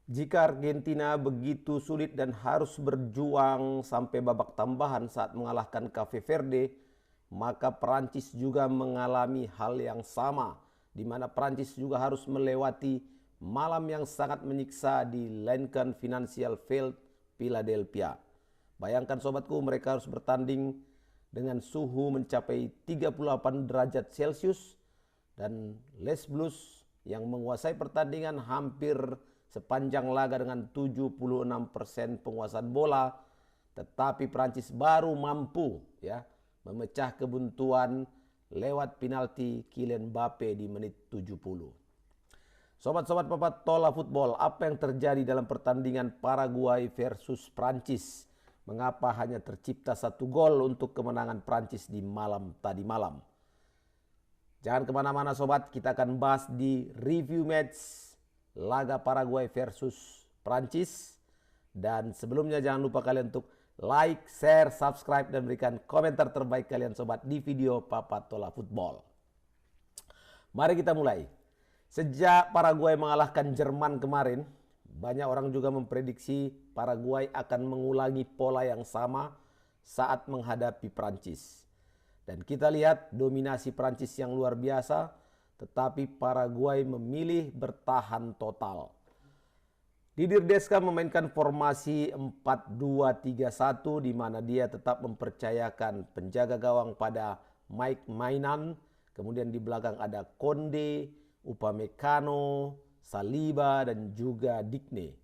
Jika Argentina begitu sulit dan harus berjuang sampai babak tambahan saat mengalahkan Cape Verde, maka Prancis juga mengalami hal yang sama, di mana Prancis juga harus melewati malam yang sangat menyiksa di Lincoln Financial Field, Philadelphia. Bayangkan sobatku, mereka harus bertanding dengan suhu mencapai 38 derajat Celcius dan Les Blues yang menguasai pertandingan hampir sepanjang laga dengan 76% penguasaan bola, tetapi Prancis baru mampu memecah kebuntuan lewat penalti Kylian Mbappe di menit 70. Sobat-sobat papat Tola Football, apa yang terjadi dalam pertandingan Paraguay versus Prancis? Mengapa hanya tercipta satu gol untuk kemenangan Prancis di malam tadi malam? Jangan kemana-mana sobat, kita akan bahas di review match laga Paraguay versus Prancis. Dan sebelumnya jangan lupa kalian untuk like, share, subscribe, dan berikan komentar terbaik kalian sobat di video Papa Tola Football. Mari kita mulai. Sejak Paraguay mengalahkan Jerman kemarin, banyak orang juga memprediksi Paraguay akan mengulangi pola yang sama saat menghadapi Prancis. Dan kita lihat dominasi Prancis yang luar biasa, tetapi Paraguay memilih bertahan total. Didier Deschamps memainkan formasi 4-2-3-1 di mana dia tetap mempercayakan penjaga gawang pada Mike Maignan, kemudian di belakang ada Konde, Upamecano, Saliba dan juga Digne.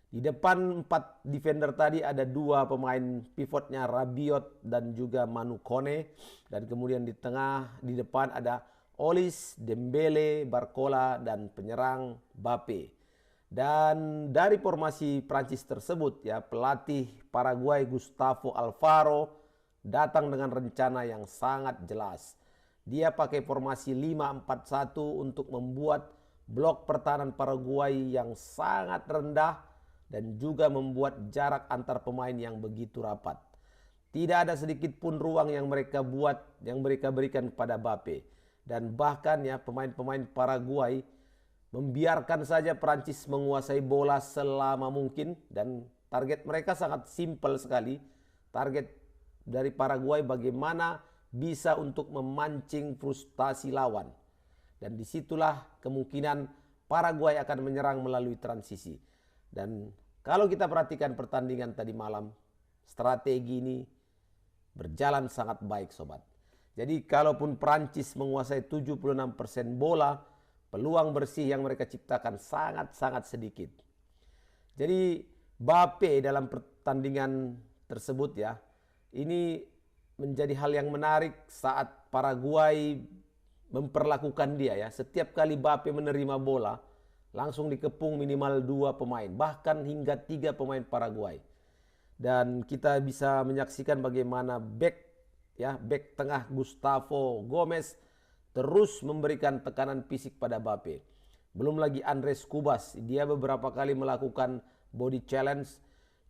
Di depan 4 defender tadi ada 2 pemain pivotnya Rabiot dan juga Manu Kone, dan kemudian di tengah di depan ada Olis, Dembele, Barcola dan penyerang Mbappe. Dan dari formasi Prancis tersebut pelatih Paraguay Gustavo Alfaro datang dengan rencana yang sangat jelas. Dia pakai formasi 5-4-1 untuk membuat blok pertahanan Paraguay yang sangat rendah dan juga membuat jarak antar pemain yang begitu rapat. Tidak ada sedikit pun ruang yang mereka berikan kepada Mbappe. Dan bahkan pemain-pemain Paraguay membiarkan saja Prancis menguasai bola selama mungkin, dan target mereka sangat simpel sekali. Target dari Paraguay bagaimana bisa untuk memancing frustasi lawan. Dan disitulah kemungkinan Paraguay akan menyerang melalui transisi. Dan kalau kita perhatikan pertandingan tadi malam, strategi ini berjalan sangat baik sobat. Jadi kalaupun Prancis menguasai 76% bola, peluang bersih yang mereka ciptakan sangat-sangat sedikit. Jadi Mbappe dalam pertandingan tersebut ini menjadi hal yang menarik saat Paraguay memperlakukan dia Setiap kali Mbappe menerima bola, langsung dikepung minimal 2 pemain, bahkan hingga 3 pemain Paraguay. Dan kita bisa menyaksikan bagaimana back tengah Gustavo Gomez terus memberikan tekanan fisik pada Mbappe. Belum lagi Andres Cubas, dia beberapa kali melakukan body challenge.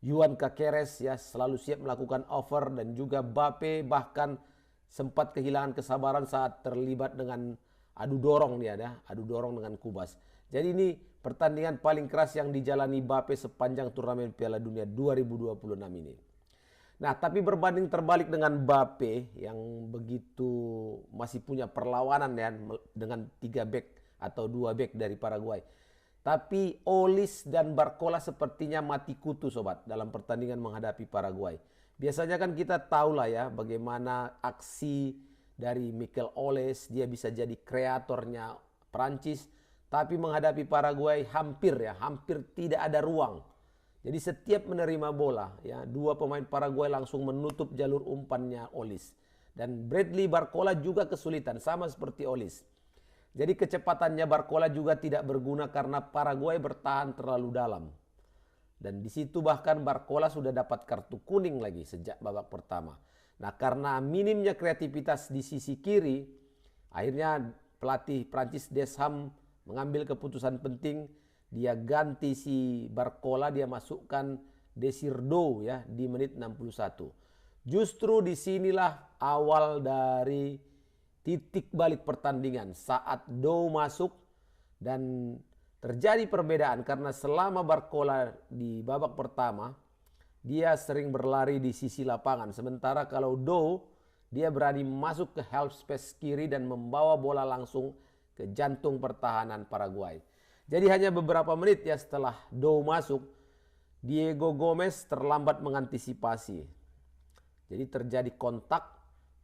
Juan Caceres selalu siap melakukan over, dan juga Mbappe bahkan sempat kehilangan kesabaran saat terlibat dengan adu dorong dengan Cubas. Jadi ini pertandingan paling keras yang dijalani Mbappe sepanjang turnamen Piala Dunia 2026 ini. Nah, tapi berbanding terbalik dengan Mbappe yang begitu masih punya perlawanan dengan 3 back atau 2 back dari Paraguay. Tapi Olis dan Barcola sepertinya mati kutu sobat dalam pertandingan menghadapi Paraguay. Biasanya kan kita tahu bagaimana aksi dari Mikel Olis, dia bisa jadi kreatornya Prancis, tapi menghadapi Paraguay hampir tidak ada ruang. Jadi setiap menerima bola, 2 pemain Paraguay langsung menutup jalur umpannya Olis. Dan Bradley Barcola juga kesulitan, sama seperti Olis. Jadi kecepatannya Barcola juga tidak berguna karena Paraguay bertahan terlalu dalam. Dan di situ bahkan Barcola sudah dapat kartu kuning lagi sejak babak pertama. Nah, karena minimnya kreativitas di sisi kiri, akhirnya pelatih Prancis Deschamps mengambil keputusan penting. Dia ganti si Barcola, dia masukkan Desirdo di menit 61. Justru disinilah awal dari titik balik pertandingan saat Dow masuk, dan terjadi perbedaan karena selama Barcola di babak pertama dia sering berlari di sisi lapangan, sementara kalau Dow dia berani masuk ke half space kiri dan membawa bola langsung ke jantung pertahanan Paraguay. Jadi hanya beberapa menit ya setelah Dow masuk, Diego Gomez terlambat mengantisipasi. Jadi terjadi kontak.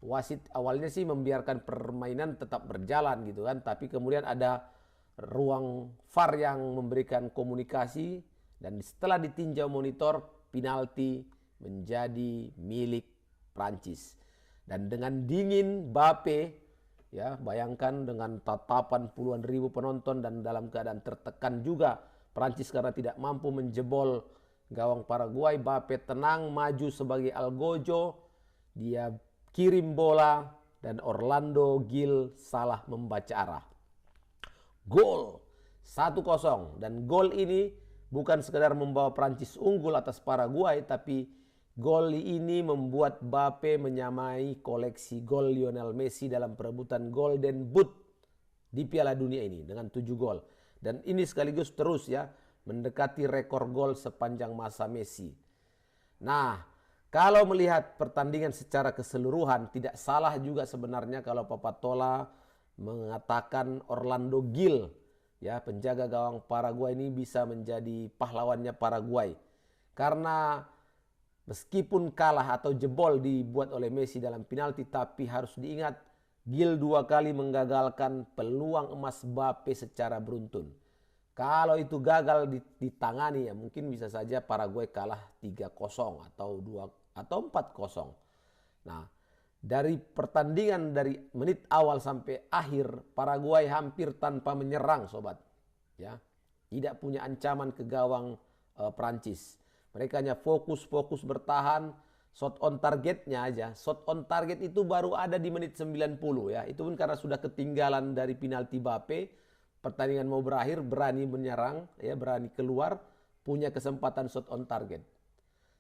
Wasit awalnya sih membiarkan permainan tetap berjalan gitu kan, tapi kemudian ada ruang VAR yang memberikan komunikasi dan setelah ditinjau monitor, penalti menjadi milik Prancis. Dan dengan dingin Mbappe, ya bayangkan dengan tatapan puluhan ribu penonton dan dalam keadaan tertekan juga Prancis karena tidak mampu menjebol gawang Paraguay, Mbappe tenang maju sebagai Algojo, dia kirim bola dan Orlando Gil salah membaca arah. Gol 1-0 dan gol ini bukan sekedar membawa Prancis unggul atas Paraguay, tapi gol ini membuat Mbappe menyamai koleksi gol Lionel Messi dalam perebutan Golden Boot di Piala Dunia ini dengan 7 gol. Dan ini sekaligus terus ya mendekati rekor gol sepanjang masa Messi. Nah, kalau melihat pertandingan secara keseluruhan, tidak salah juga sebenarnya kalau Papatola mengatakan Orlando Gil, ya penjaga gawang Paraguay ini bisa menjadi pahlawannya Paraguay. Karena meskipun kalah atau jebol dibuat oleh Messi dalam penalti, tapi harus diingat Gil 2 kali menggagalkan peluang emas Mbappe secara beruntun. Kalau itu gagal ditangani ya mungkin bisa saja Paraguay kalah 3-0 atau 4-0. Nah, dari pertandingan dari menit awal sampai akhir Paraguay hampir tanpa menyerang sobat. Ya. Tidak punya ancaman ke gawang Prancis. Mereka hanya fokus bertahan, shot on targetnya aja. Shot on target itu baru ada di menit 90 ya. Itu pun karena sudah ketinggalan dari penalti Mbappe. Pertandingan mau berakhir, berani menyerang, ya berani keluar, punya kesempatan shot on target.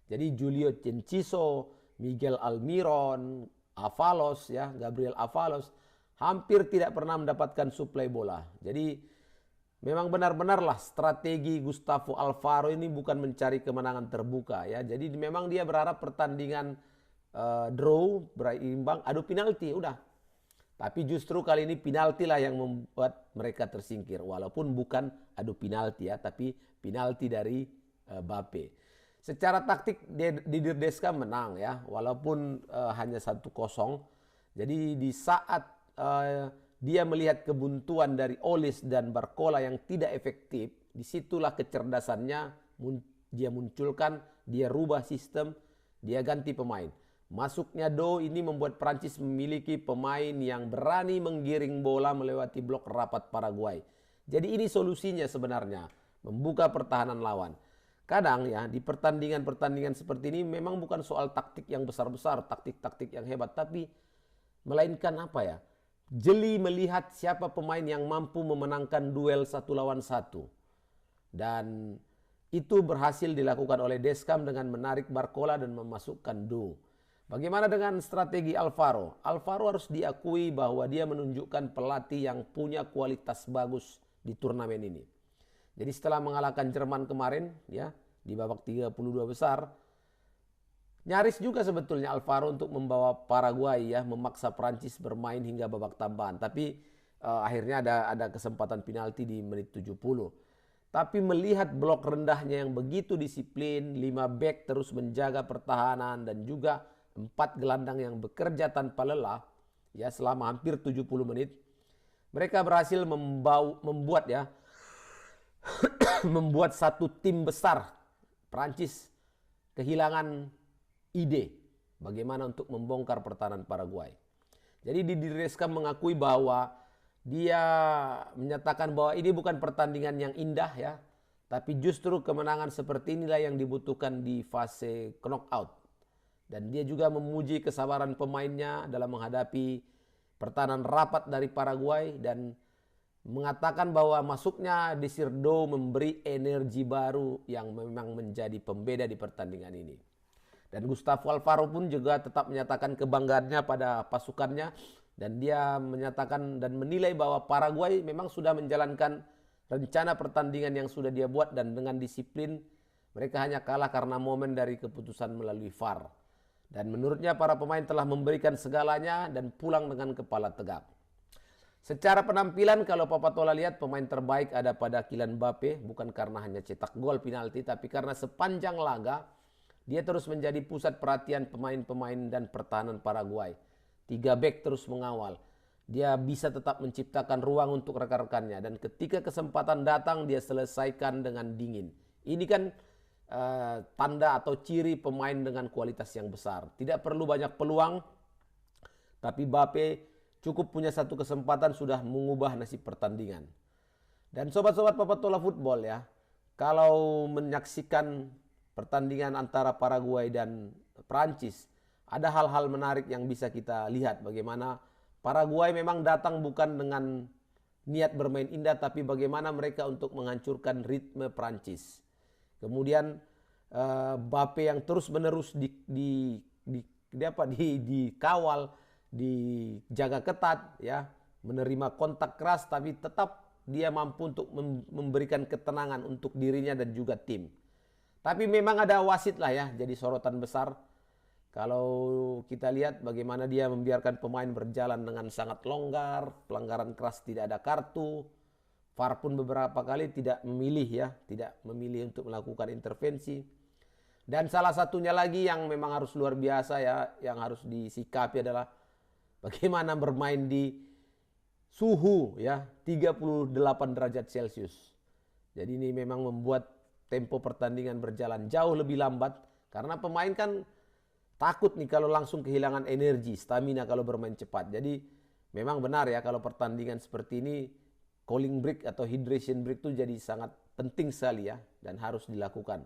Jadi Julio Cenciso, Miguel Almiron, Avalos, ya Gabriel Avalos hampir tidak pernah mendapatkan suplai bola. Jadi memang benar-benarlah strategi Gustavo Alfaro ini bukan mencari kemenangan terbuka ya. Jadi memang dia berharap pertandingan draw, berimbang, adu penalti, udah. Tapi justru kali ini penalti lah yang membuat mereka tersingkir. Walaupun bukan adu penalti ya, tapi penalti dari Mbappe. Secara taktik Didier Deschamps menang ya, walaupun hanya 1-0. Jadi di saat dia melihat kebuntuan dari Olis dan Barcola yang tidak efektif, disitulah kecerdasannya dia munculkan, dia rubah sistem, dia ganti pemain. Masuknya Dow ini membuat Prancis memiliki pemain yang berani menggiring bola melewati blok rapat Paraguay. Jadi ini solusinya sebenarnya, membuka pertahanan lawan. Kadang ya di pertandingan-pertandingan seperti ini memang bukan soal taktik yang besar-besar, taktik-taktik yang hebat, tapi melainkan apa ya? Jeli melihat siapa pemain yang mampu memenangkan duel 1-1. Dan itu berhasil dilakukan oleh Deschamps dengan menarik Barcola dan memasukkan Dow. Bagaimana dengan strategi Alfaro? Alfaro harus diakui bahwa dia menunjukkan pelatih yang punya kualitas bagus di turnamen ini. Jadi setelah mengalahkan Jerman kemarin ya di babak 32 besar, nyaris juga sebetulnya Alfaro untuk membawa Paraguay ya memaksa Prancis bermain hingga babak tambahan. Tapi akhirnya ada kesempatan penalti di menit 70. Tapi melihat blok rendahnya yang begitu disiplin, 5 back terus menjaga pertahanan dan juga 4 gelandang yang bekerja tanpa lelah ya selama hampir 70 menit, mereka berhasil membuat ya membuat satu tim besar. Prancis kehilangan ide bagaimana untuk membongkar pertahanan Paraguay. Jadi Didier Deschamps mengakui bahwa dia menyatakan bahwa ini bukan pertandingan yang indah ya, tapi justru kemenangan seperti inilah yang dibutuhkan di fase knockout. Dan dia juga memuji kesabaran pemainnya dalam menghadapi pertahanan rapat dari Paraguay dan mengatakan bahwa masuknya Desir Dow memberi energi baru yang memang menjadi pembeda di pertandingan ini. Dan Gustavo Alfaro pun juga tetap menyatakan kebanggaannya pada pasukannya dan dia menyatakan dan menilai bahwa Paraguay memang sudah menjalankan rencana pertandingan yang sudah dia buat dan dengan disiplin. Mereka hanya kalah karena momen dari keputusan melalui VAR. Dan menurutnya para pemain telah memberikan segalanya dan pulang dengan kepala tegak. Secara penampilan kalau Papatola lihat pemain terbaik ada pada Kylian Mbappe. Bukan karena hanya cetak gol penalti, tapi karena sepanjang laga dia terus menjadi pusat perhatian pemain-pemain dan pertahanan Paraguay. 3 bek terus mengawal. Dia bisa tetap menciptakan ruang untuk rekan-rekannya. Dan ketika kesempatan datang dia selesaikan dengan dingin. Ini kan tanda atau ciri pemain dengan kualitas yang besar. Tidak perlu banyak peluang, tapi Mbappe cukup punya satu kesempatan sudah mengubah nasib pertandingan. Dan sobat-sobat Papatola Football ya, kalau menyaksikan pertandingan antara Paraguay dan Prancis, ada hal-hal menarik yang bisa kita lihat. Bagaimana Paraguay memang datang bukan dengan niat bermain indah, tapi bagaimana mereka untuk menghancurkan ritme Prancis. Kemudian Mbappe yang terus-menerus dikawal, dijaga ketat ya, menerima kontak keras, tapi tetap dia mampu untuk memberikan ketenangan untuk dirinya dan juga tim. Tapi memang ada wasit lah ya, jadi sorotan besar. Kalau kita lihat bagaimana dia membiarkan pemain berjalan dengan sangat longgar, pelanggaran keras, tidak ada kartu. VAR pun beberapa kali tidak memilih ya, tidak memilih untuk melakukan intervensi. Dan salah satunya lagi yang memang harus luar biasa ya, yang harus disikapi adalah bagaimana bermain di suhu ya 38 derajat Celcius. Jadi ini memang membuat tempo pertandingan berjalan jauh lebih lambat karena pemain kan takut nih kalau langsung kehilangan energi, stamina kalau bermain cepat. Jadi memang benar ya kalau pertandingan seperti ini cooling break atau hydration break itu jadi sangat penting sekali ya dan harus dilakukan.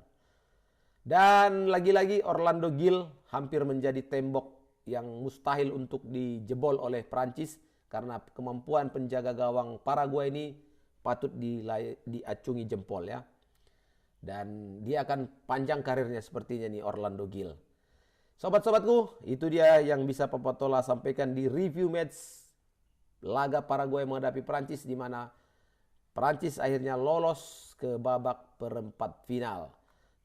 Dan lagi-lagi Orlando Gil hampir menjadi tembok yang mustahil untuk dijebol oleh Prancis karena kemampuan penjaga gawang Paraguay ini patut diacungi jempol ya. Dan dia akan panjang karirnya sepertinya nih Orlando Gil. Sobat-sobatku, itu dia yang bisa Papatola sampaikan di review match laga Paraguay menghadapi Prancis, di mana Prancis akhirnya lolos ke babak perempat final.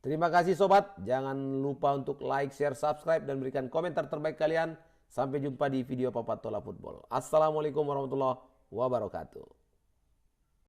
Terima kasih sobat, jangan lupa untuk like, share, subscribe, dan berikan komentar terbaik kalian. Sampai jumpa di video Papatola Football. Assalamualaikum warahmatullahi wabarakatuh.